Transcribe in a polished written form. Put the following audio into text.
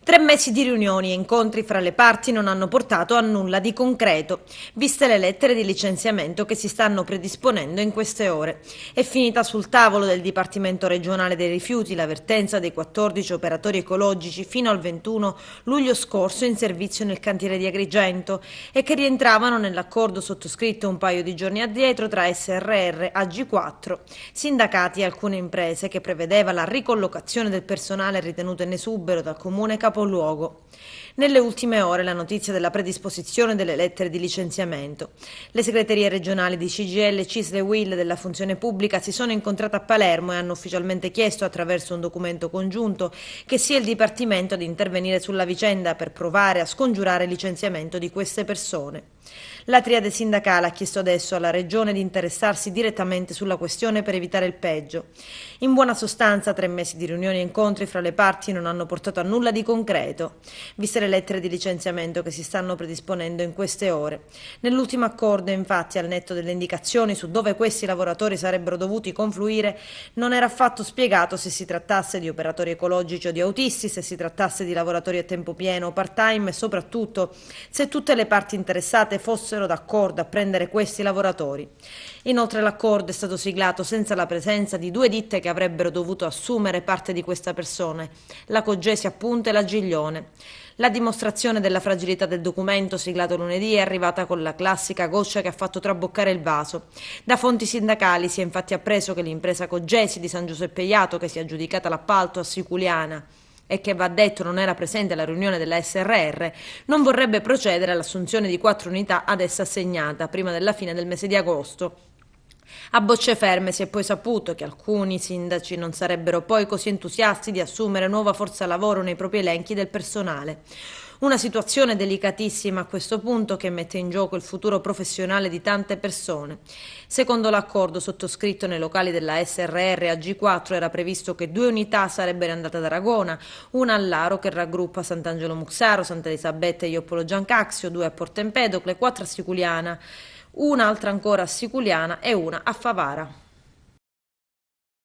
3 mesi di riunioni e incontri fra le parti non hanno portato a nulla di concreto, viste le lettere di licenziamento che si stanno predisponendo in queste ore. È finita sul tavolo del Dipartimento regionale dei rifiuti l'avvertenza dei 14 operatori ecologici fino al 21 luglio scorso in servizio nel cantiere di Agrigento e che rientravano nell'accordo sottoscritto un paio di giorni addietro tra SRR, AG4, sindacati e alcune imprese, che prevedeva la ricollocazione del personale ritenuto in esubero dal comune capoluogo. Nelle ultime ore la notizia della predisposizione delle lettere di licenziamento. Le segreterie regionali di CGIL, CISL e UIL della funzione pubblica si sono incontrate a Palermo e hanno ufficialmente chiesto, attraverso un documento congiunto, che sia il Dipartimento ad intervenire sulla vicenda per provare a scongiurare il licenziamento di queste persone. La triade sindacale ha chiesto adesso alla Regione di interessarsi direttamente sulla questione per evitare il peggio. In buona sostanza, 3 mesi di riunioni e incontri fra le parti non hanno portato a nulla di concreto, viste le lettere di licenziamento che si stanno predisponendo in queste ore. Nell'ultimo accordo, infatti, al netto delle indicazioni su dove questi lavoratori sarebbero dovuti confluire, non era affatto spiegato se si trattasse di operatori ecologici o di autisti, se si trattasse di lavoratori a tempo pieno o part-time e soprattutto se tutte le parti interessate fossero d'accordo a prendere questi lavoratori. Inoltre l'accordo è stato siglato senza la presenza di 2 ditte che avrebbero dovuto assumere parte di queste persone, la Cogesi appunto e la Giglione. La dimostrazione della fragilità del documento siglato lunedì è arrivata con la classica goccia che ha fatto traboccare il vaso. Da fonti sindacali si è infatti appreso che l'impresa Cogesi di San Giuseppe Jato, che si è aggiudicata l'appalto a Siculiana e che, va detto, non era presente alla riunione della SRR, non vorrebbe procedere all'assunzione di 4 unità ad essa assegnata prima della fine del mese di agosto. A bocce ferme si è poi saputo che alcuni sindaci non sarebbero poi così entusiasti di assumere nuova forza lavoro nei propri elenchi del personale. Una situazione delicatissima a questo punto, che mette in gioco il futuro professionale di tante persone. Secondo l'accordo sottoscritto nei locali della SRR a G4 era previsto che 2 unità sarebbero andate ad Aragona, una a Laro che raggruppa Sant'Angelo Muxaro, Santa Elisabetta e Ioppolo Giancaxio, 2 a Porto Empedocle, 4 a Siculiana, un'altra ancora a Siculiana e una a Favara.